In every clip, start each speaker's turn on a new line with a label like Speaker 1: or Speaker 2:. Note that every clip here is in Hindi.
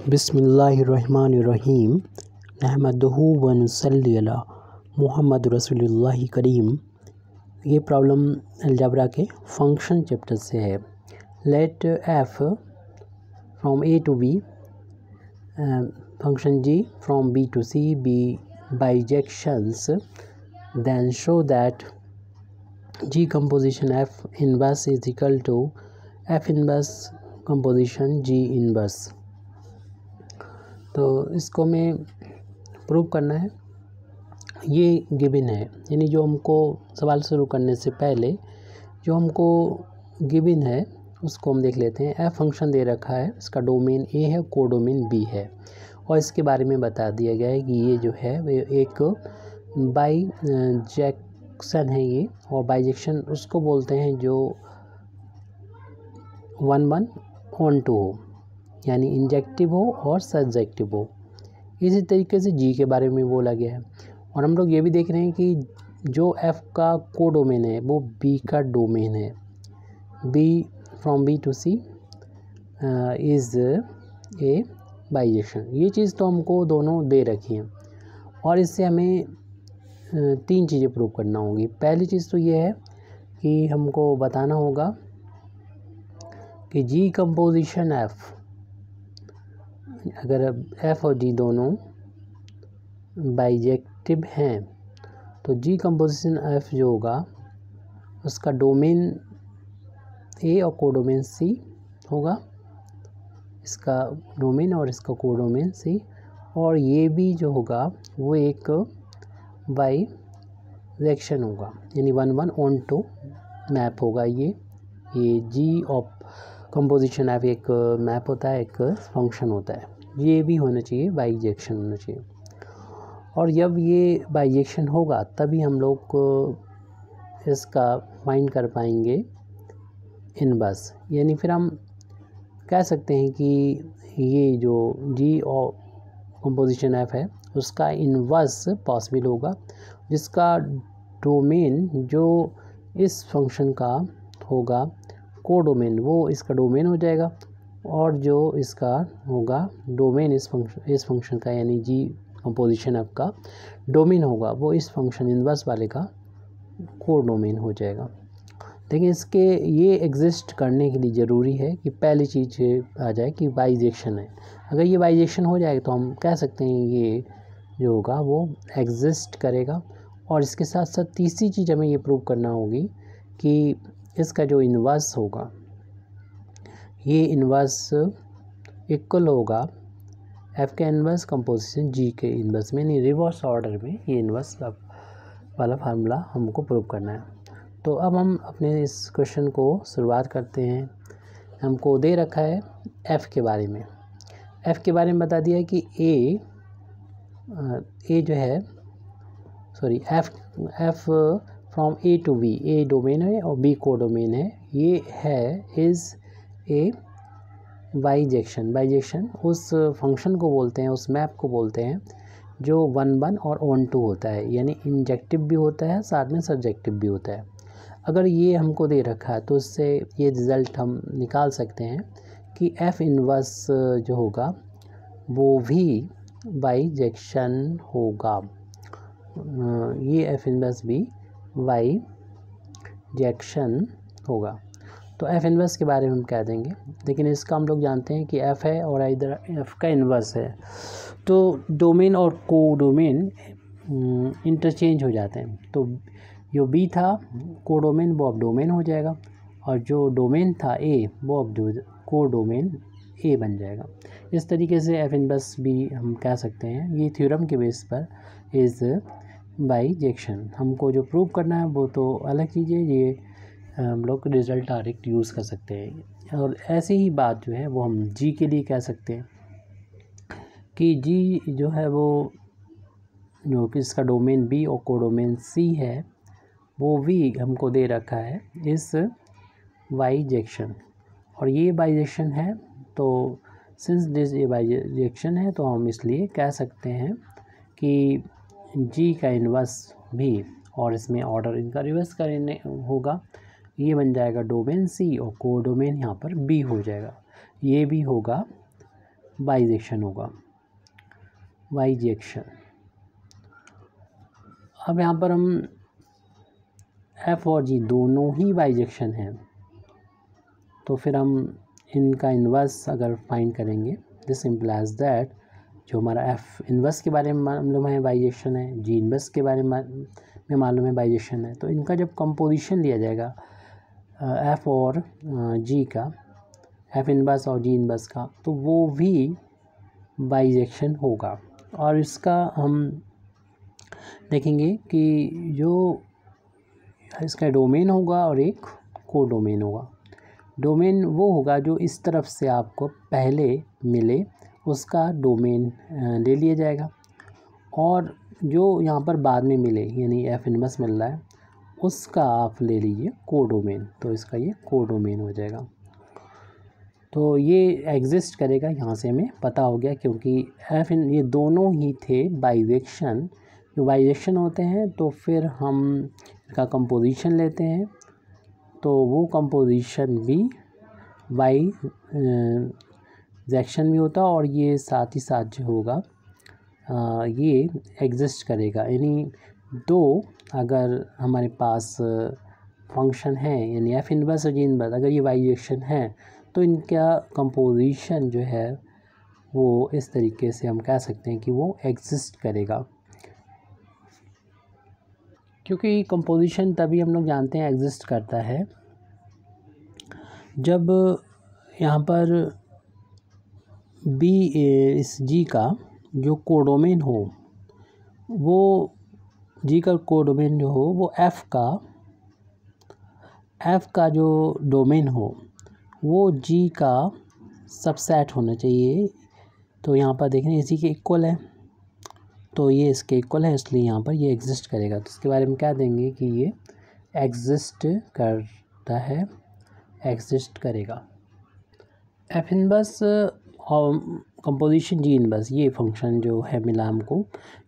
Speaker 1: बिस्मिल्लाहिर्रहमानिर्रहीम नहमदुहु व नुसल्ली अला मुहम्मद रसूलुल्लाहि करीम। ये प्रॉब्लम अलजबरा के फंक्शन चैप्टर से है। Let F from A to B, function G from B to C B bijections, then show that G composition F inverse is equal to F inverse composition G inverse. तो इसको हमें प्रूव करना है। ये गिवन है, यानी जो हमको सवाल शुरू करने से पहले जो हमको गिवन है उसको हम देख लेते हैं। एफ फंक्शन दे रखा है, इसका डोमेन ए है, कोडोमेन बी है, और इसके बारे में बता दिया गया है कि ये जो है वो एक बाइजेक्शन है ये, और बाइजेक्शन उसको बोलते हैं जो 1-1 ऑन टू हो, यानी इंजेक्टिव हो और सब्जेक्टिव हो। इसी तरीके से जी के बारे में बोला गया है। और हम लोग ये भी देख रहे हैं कि जो एफ का कोडोमेन है वो बी का डोमेन है। B from B to C is a bijection. ये चीज़ तो हमको दोनों दे रखी हैं, और इससे हमें तीन चीज़ें प्रूव करना होगी। पहली चीज़ तो ये है कि हमको बताना होगा कि जी कंपोजिशन एफ, अगर एफ और जी दोनों बाइजेक्टिव हैं तो जी कंपोजिशन एफ जो होगा उसका डोमेन ए और कोडोमेन सी होगा, इसका डोमेन और इसका कोडोमेन सी। और ये भी जो होगा वो एक बाइजेक्शन होगा, यानी 1-1 ऑन टू मैप होगा। ये जी ऑफ कंपोजिशन एफ एक मैप होता है, एक फंक्शन होता है। ये भी होना चाहिए, बाइजेक्शन होना चाहिए। और जब ये बाइजेक्शन होगा तभी हम लोग को इसका फाइंड कर पाएंगे इनवर्स। यानी फिर हम कह सकते हैं कि ये जो जी और कंपोजिशन एफ है उसका इनवर्स पॉसिबल होगा, जिसका डोमेन जो इस फंक्शन का होगा कोडोमेन, वो इसका डोमेन हो जाएगा, और जो इसका होगा डोमेन इस फंक्शन का, यानी जी कंपोजिशन एफ का डोमेन होगा, वो इस फंक्शन इनवर्स वाले का कोडोमेन हो जाएगा। देखिए, इसके ये एग्जिस्ट करने के लिए ज़रूरी है कि पहली चीज़ आ जाए कि बाइजेक्शन है। अगर ये बाइजेक्शन हो जाएगा तो हम कह सकते हैं ये जो होगा वो एग्जिस्ट करेगा। और इसके साथ साथ तीसरी चीज़ हमें ये प्रूव करना होगी कि इसका जो इन्वर्स होगा ये इन्वर्स इक्वल होगा एफ के इन्वर्स कंपोजिशन जी के इन्वर्स में, यानी रिवर्स ऑर्डर में ये इन्वर्स वाला फार्मूला हमको प्रूव करना है। तो अब हम अपने इस क्वेश्चन को शुरुआत करते हैं। हमको दे रखा है एफ़ के बारे में। एफ़ के बारे में बता दिया है कि ए जो है F from A to B, A domain है और बी कोडोमेन है। ये है इज़ ए बाइजेक्शन। बाइजेक्शन उस फंक्शन को बोलते हैं, उस मैप को बोलते हैं जो 1-1 और ऑन टू होता है, यानी इंजेक्टिव भी होता है साथ में सब्जेक्टिव भी होता है। अगर ये हमको दे रखा है तो उससे ये रिज़ल्ट हम निकाल सकते हैं कि एफ इनवर्स जो होगा वो भी बाइजेक्शन होगा। ये एफ इनवर्स भी बाइजेक्शन होगा। तो एफ इनवर्स के बारे में हम कह देंगे, लेकिन इसका हम लोग जानते हैं कि एफ है और इधर एफ का इनवर्स है, तो डोमेन और कोडोमेन इंटरचेंज हो जाते हैं। तो जो बी था कोडोमेन वो अब डोमेन हो जाएगा, और जो डोमेन था ए वो अब कोडोमेन ए बन जाएगा। इस तरीके से एफ इनवर्स भी हम कह सकते हैं। ये थ्योरम के बेस पर इज़ बाइजेक्शन। हमको जो प्रूव करना है वो तो अलग चीज़ है, ये हम लोग रिज़ल्ट डायरेक्ट यूज़ कर सकते हैं। और ऐसी ही बात जो है वो हम जी के लिए कह सकते हैं कि जी जो है वो जो कि इसका डोमेन बी और कोडोमेन सी है वो भी हमको दे रखा है इस बाइजेक्शन। और ये बाइजेक्शन है, तो सिंस दिस ये बाइजेक्शन है तो हम इसलिए कह सकते हैं कि जी का इन्वर्स भी, और इसमें ऑर्डर इनका रिवर्स करने होगा, ये बन जाएगा डोमेन सी और कोडोमेन यहाँ पर बी हो जाएगा। ये भी होगा बाइजेक्शन होगा, बाइजेक्शन। अब यहाँ पर हम एफ और जी दोनों ही बाइजेक्शन हैं, तो फिर हम इनका इन्वर्स अगर फाइंड करेंगे, दिस इम्प्लाइज दैट जो हमारा एफ इन्वर्स के बारे में मालूम है बाइजेक्शन है, जी इन्वर्स के बारे में मालूम है बाइजेक्शन है, तो इनका जब कंपोजिशन लिया जाएगा एफ और जी का, एफ इन्वर्स और जी इन्वर्स का, तो वो भी बाइजेक्शन होगा। और इसका हम देखेंगे कि जो इसका डोमेन होगा और एक को डोमेन होगा। डोमेन वो होगा जो इस तरफ से आपको पहले मिले उसका डोमेन ले लिया जाएगा, और जो यहाँ पर बाद में मिले यानी एफ इनवर्स मिल रहा है उसका आप ले लीजिए को डोमेन, तो इसका ये को डोमेन हो जाएगा। तो ये एग्जिस्ट करेगा, यहाँ से हमें पता हो गया, क्योंकि एफ इन ये दोनों ही थे बाइजेक्शन। जो बाइजेक्शन होते हैं तो फिर हम इसका कंपोजिशन लेते हैं, तो वो कंपोजिशन भी बाइजेक्शन भी होता है, और ये साथ ही साथ जो होगा ये एग्जिस्ट करेगा। यानी दो अगर हमारे पास फंक्शन है यानी एफ इनवर्स और जी इनवर्स, अगर ये बाइजेक्शन है तो इनका कंपोजिशन जो है वो इस तरीके से हम कह सकते हैं कि वो एग्जिस्ट करेगा। क्योंकि कंपोजिशन तभी हम लोग जानते हैं एग्जिस्ट करता है जब यहाँ पर बी इस जी का जो कोडोमेन हो, वो जी का कोडोमेन जो हो वो एफ़ का जो डोमेन हो वो जी का सबसेट होना चाहिए। तो यहाँ पर देखें इसी के इक्वल है, तो ये इसके इक्वल है, इसलिए यहाँ पर ये एग्जिस्ट करेगा। तो इसके बारे में क्या देंगे कि ये एग्जिस्ट करता है, एग्जिस्ट करेगा। एफ इनवर्स और कंपोजिशन जी इनवर्स, ये फंक्शन जो है मिला हमको,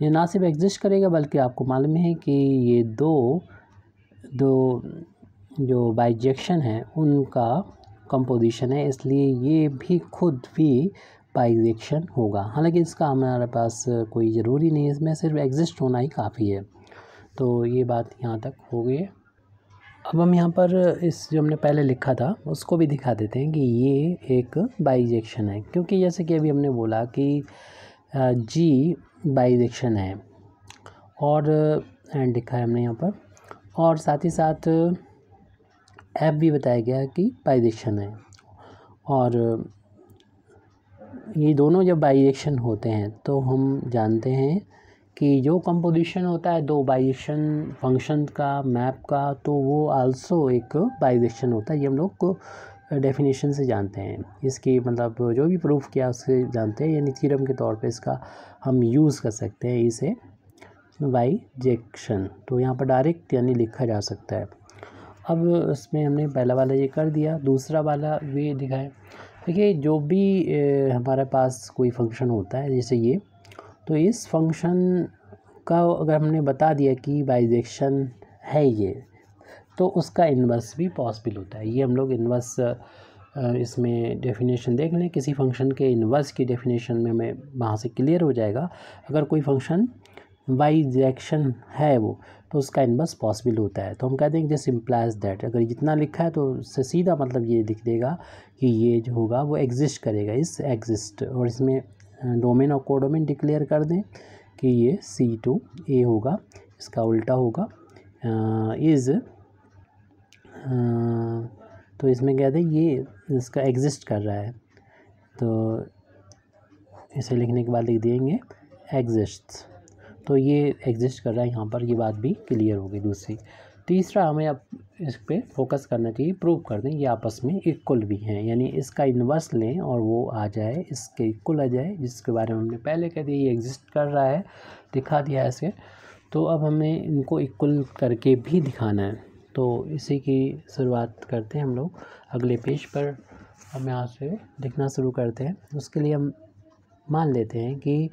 Speaker 1: ये ना सिर्फ एग्जिस्ट करेगा बल्कि आपको मालूम है कि ये दो जो बाइजेक्शन है उनका कंपोजिशन है, इसलिए ये भी खुद भी बाइजेक्शन होगा। हालांकि इसका हमारे पास कोई ज़रूरी नहीं है, इसमें सिर्फ एग्जिस्ट होना ही काफ़ी है। तो ये बात यहाँ तक हो गई है। अब हम यहाँ पर इस जो हमने पहले लिखा था उसको भी दिखा देते हैं कि ये एक बाइजेक्शन है, क्योंकि जैसे कि अभी हमने बोला कि जी बाइजेक्शन है, और एंड लिखा है हमने यहाँ पर, और साथ ही साथ एफ भी बताया गया कि बाइजेक्शन है। और ये दोनों जब बाइजेक्शन होते हैं तो हम जानते हैं कि जो कंपोजिशन होता है दो बाइजेक्शन फंक्शन का मैप का, तो वो आल्सो एक बाइजेक्शन होता है। ये हम लोग को डेफिनेशन से जानते हैं, इसकी मतलब जो भी प्रूफ किया उससे जानते हैं, यानी थ्योरम के तौर पे इसका हम यूज़ कर सकते हैं इसे बाइजेक्शन। तो यहाँ पर डायरेक्ट यानी लिखा जा सकता है। अब इसमें हमने पहला वाला ये कर दिया, दूसरा वाला भी दिखाएं। देखिए जो भी हमारे पास कोई फंक्शन होता है जैसे ये, तो इस फंक्शन का अगर हमने बता दिया कि बाइजेक्शन है ये, तो उसका इन्वर्स भी पॉसिबल होता है। ये हम लोग इन्वर्स इसमें डेफिनेशन देख लें, किसी फंक्शन के इन्वर्स की डेफिनेशन में हमें वहाँ से क्लियर हो जाएगा। अगर कोई फंक्शन बाइजेक्शन है वो, तो उसका इन्वर्स पॉसिबल होता है। तो हम कहते हैं दिस इम्प्लाइज दैट, अगर जितना लिखा है तो उससे सीधा मतलब ये दिख देगा कि ये जो होगा वो एग्जिस्ट करेगा, इस एग्जिस्ट। और इसमें डोमेन और कोडोमेन डिक्लेयर कर दें कि ये C2A होगा, इसका उल्टा होगा इज़, तो इसमें कह दें ये इसका एग्जिस्ट कर रहा है, तो इसे लिखने के बाद लिख देंगे एग्जिस्ट। तो ये एग्जिस्ट कर रहा है यहाँ पर, ये बात भी क्लियर होगी। दूसरी तीसरा हमें अब इस पर फोकस करना चाहिए, प्रूव कर दें ये आपस में इक्वल भी हैं, यानी इसका इन्वर्स लें और वो आ जाए इसके इक्वल आ जाए, जिसके बारे में हमने पहले कह दिया ये एग्जिस्ट कर रहा है, दिखा दिया ऐसे। तो अब हमें इनको इक्वल करके भी दिखाना है, तो इसी की शुरुआत करते हैं हम लोग। अगले पेज पर हम यहाँ से लिखना शुरू करते हैं। उसके लिए हम मान लेते हैं कि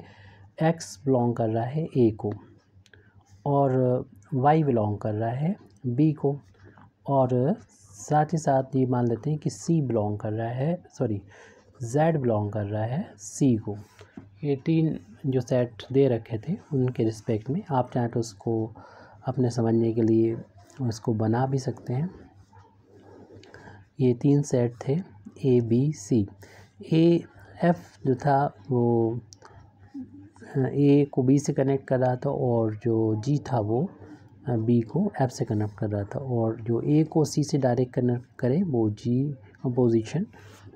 Speaker 1: x बिलोंग कर रहा है a को, और y बिलोंग कर रहा है b को, और साथ ही साथ ये मान लेते हैं कि c बिलोंग कर रहा है Z बिलोंग कर रहा है C को। ये 3 जो सेट दे रखे थे उनके रिस्पेक्ट में आप चाहें तो उसको अपने समझने के लिए उसको बना भी सकते हैं। ये 3 सेट थे A B C। F जो था वो A को B से कनेक्ट कर रहा था और जो G था वो B को F से कनेक्ट कर रहा था, और जो A को C से डायरेक्ट कनेक्ट करे वो G कंपोजिशन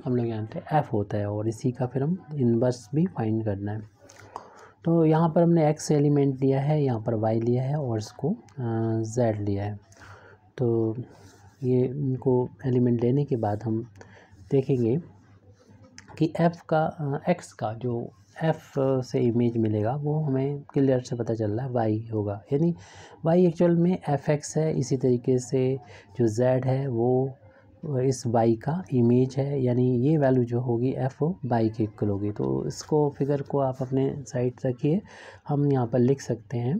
Speaker 1: हम लोग जानते हैं F होता है, और इसी का फिर हम इनवर्स भी फाइंड करना है। तो यहाँ पर हमने X एलिमेंट लिया है, यहाँ पर Y लिया है और इसको Z लिया है। तो ये इनको एलिमेंट लेने के बाद हम देखेंगे कि X का जो F से इमेज मिलेगा वो हमें क्लियर से पता चल रहा है Y होगा, यानी Y एक्चुअल में FX है। इसी तरीके से जो Z है वो इस Y का इमेज है, यानी ये वैल्यू जो होगी F Y के इक्वल होगी। तो इसको फिगर को आप अपने साइड रखिए, हम यहाँ पर लिख सकते हैं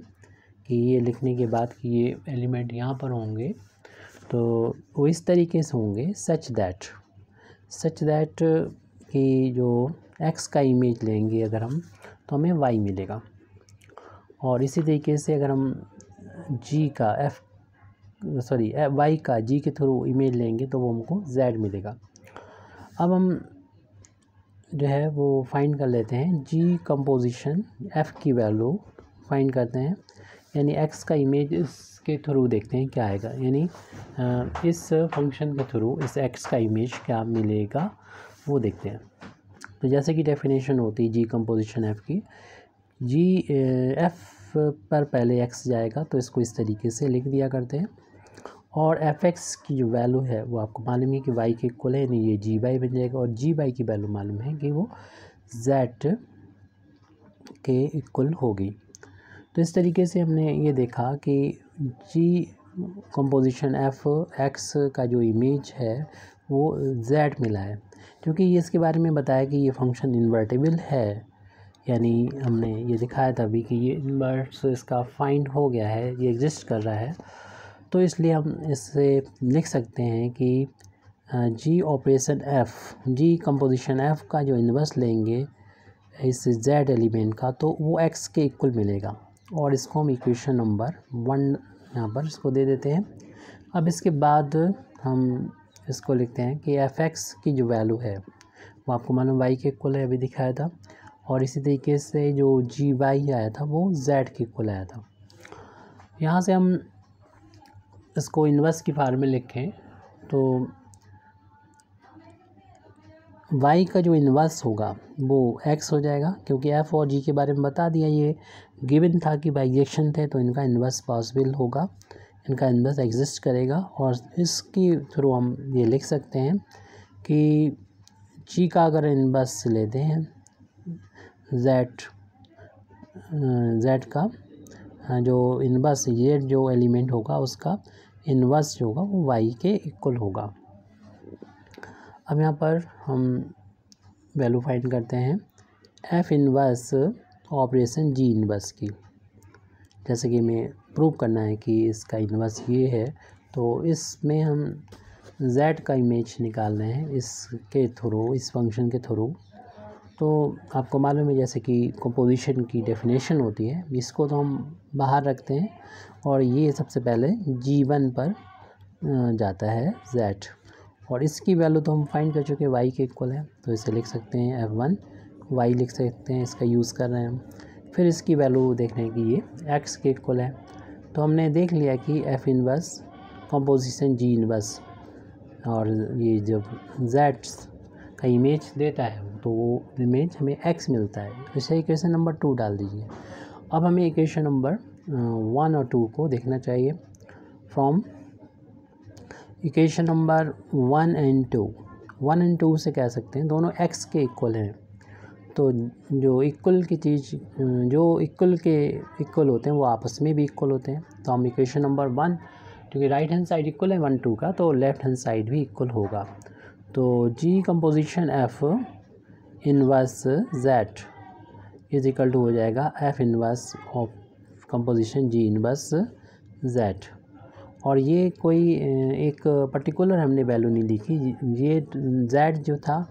Speaker 1: कि ये लिखने के बाद कि ये एलिमेंट यहाँ पर होंगे तो वो इस तरीके से होंगे सच दैट कि जो X का इमेज लेंगे अगर हम तो हमें Y मिलेगा, और इसी तरीके से अगर हम Y का G के थ्रू इमेज लेंगे तो वो हमको Z मिलेगा। अब हम जो है वो फाइंड कर लेते हैं G कंपोजिशन F की वैल्यू फाइंड करते हैं, यानी X का इमेज इसके थ्रू देखते हैं क्या आएगा, यानी इस फंक्शन के थ्रू इस X का इमेज क्या मिलेगा वो देखते हैं। तो जैसे कि डेफिनेशन होती है G कंपोजिशन F की, F पर पहले X जाएगा तो इसको इस तरीके से लिख दिया करते हैं, और FX की जो वैल्यू है वो आपको मालूम है कि Y के इक्वल है, नहीं ये GY बन जाएगा, और GY की वैल्यू मालूम है कि वो Z के इक्वल होगी। तो इस तरीके से हमने ये देखा कि G कंपोजिशन FX का जो इमेज है वो Z मिला है, क्योंकि ये इसके बारे में बताया कि ये फंक्शन इन्वर्टेबल है, यानी हमने ये दिखाया था अभी कि ये इन्वर्स इसका फाइंड हो गया है, ये एग्जिस्ट कर रहा है। तो इसलिए हम इससे लिख सकते हैं कि G operation F, G composition F का जो इन्वर्स लेंगे इस Z एलिमेंट का तो वो X के इक्वल मिलेगा, और इसको हम इक्वेशन नंबर 1 यहाँ पर इसको दे देते हैं। अब इसके बाद हम इसको लिखते हैं कि FX की जो वैल्यू है वो आपको मालूम Y के इक्वल है, अभी दिखाया था, और इसी तरीके से जो GY आया था वो Z के इक्वल आया था। यहाँ से हम इसको इन्वर्स की फॉर्म में लिखें तो Y का जो इन्वर्स होगा वो X हो जाएगा, क्योंकि F और G के बारे में बता दिया, ये गिवन था कि बाइजेक्शन थे तो इनका इन्वर्स पॉसिबल होगा, इनका इन्वर्स एग्जिस्ट करेगा, और इसके थ्रू हम ये लिख सकते हैं कि G का अगर इन्वर्स लेते हैं Z का जो इन्वर्स ये जो एलिमेंट होगा उसका इन्वर्स जो होगा वो Y के इक्वल होगा। अब यहाँ पर हम वैल्यू फाइंड करते हैं F inverse operation G inverse की। जैसे कि हमें प्रूव करना है कि इसका इन्वर्स ये है, तो इसमें हम Z का इमेज निकाल रहे हैं इसके थ्रू, इस फंक्शन के थ्रू। तो आपको मालूम है जैसे कि कंपोजिशन की डेफिनेशन होती है, इसको तो हम बाहर रखते हैं और ये सबसे पहले G1 पर जाता है Z, और इसकी वैल्यू तो हम फाइंड कर चुके हैं Y के इक्वल है, तो इसे लिख सकते हैं F1 Y लिख सकते हैं, इसका यूज़ कर रहे हैं हम। फिर इसकी वैल्यू देख रहे हैं कि ये X के इक्वल है, तो हमने देख लिया कि F inverse composition G inverse, और ये जब Z का इमेज देता है तो वो इमेज हमें X मिलता है। इसे इक्वेशन नंबर 2 डाल दीजिए। अब हमें इक्वेशन नंबर 1 और 2 को देखना चाहिए। फ्रॉम इक्वेशन नंबर 1 एंड 2 से कह सकते हैं दोनों X के इक्वल हैं। तो जो इक्वल की चीज़, जो इक्वल के इक्वल होते हैं वो आपस में भी इक्वल होते हैं। तो हम इक्वेशन नंबर 1, क्योंकि राइट हैंड साइड इक्वल है 1 2 का, तो लेफ्ट हैंड साइड भी इक्वल होगा। तो G composition F inverse Z is equal to हो जाएगा F inverse of composition G inverse Z। और ये कोई एक पर्टिकुलर हमने वैल्यू नहीं लिखी, ये Z जो था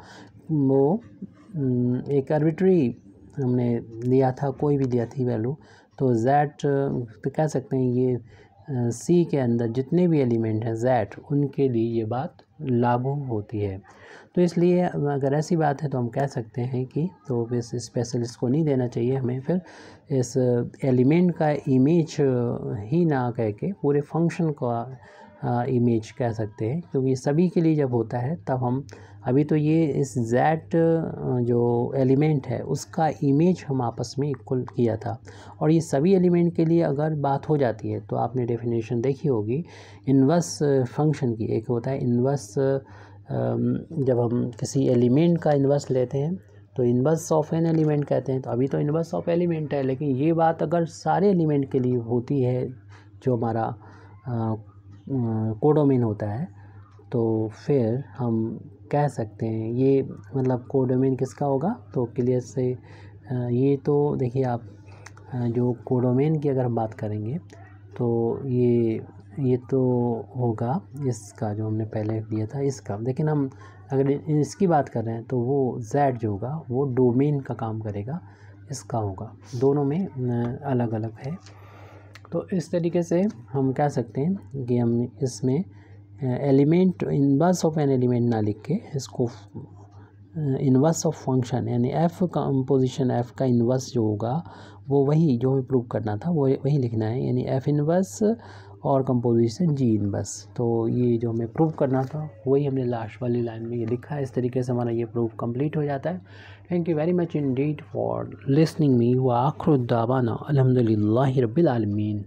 Speaker 1: वो एक आर्बिट्री हमने लिया था, कोई भी लिया थी वैल्यू, तो Z पे कह सकते हैं ये C के अंदर जितने भी एलिमेंट हैं Z, उनके लिए ये बात लागू होती है। तो इसलिए अगर ऐसी बात है तो हम कह सकते हैं कि तो इस स्पेशलिस्ट को नहीं देना चाहिए हमें, फिर इस एलिमेंट का इमेज ही ना कह के पूरे फंक्शन का इमेज कह सकते हैं, क्योंकि सभी के लिए जब होता है तब हम अभी तो ये इस Z जो एलिमेंट है उसका इमेज हम आपस में इक्वल किया था, और ये सभी एलिमेंट के लिए अगर बात हो जाती है तो आपने डेफिनेशन देखी होगी इन्वर्स फंक्शन की। एक होता है इन्वर्स, जब हम किसी एलिमेंट का इन्वर्स लेते हैं तो इन्वर्स ऑफ एन एलिमेंट कहते हैं, तो अभी तो इन्वर्स ऑफ एलिमेंट है, लेकिन ये बात अगर सारे एलिमेंट के लिए होती है जो हमारा कोडोमेन होता है, तो फिर हम कह सकते हैं ये मतलब कोडोमेन किसका होगा। तो क्लियर से ये तो देखिए आप जो कोडोमेन की अगर हम बात करेंगे तो ये तो होगा इसका जो हमने पहले लिया था इसका, लेकिन हम अगर इसकी बात कर रहे हैं तो वो Z जो होगा वो डोमेन का काम करेगा, इसका होगा, दोनों में अलग अलग है। तो इस तरीके से हम कह सकते हैं कि हम इसमें element inverse of an element ना लिख के इसको इन्वर्स ऑफ फंक्शन यानी एफ कंपोजिशन एफ का इन्वर्स जो होगा वो वही जो हमें प्रूव करना था वो वही लिखना है, यानी एफ इन्वर्स और कंपोजिशन जी इन्वर्स। तो ये जो हमें प्रूव करना था वही हमने लास्ट वाली लाइन में ये लिखा है। इस तरीके से हमारा ये प्रूफ कंप्लीट हो जाता है। Thank you very much Indeed for listening me व आखिर दावाना अल्हम्दुलिल्लाहि रब्बिल आलमीन।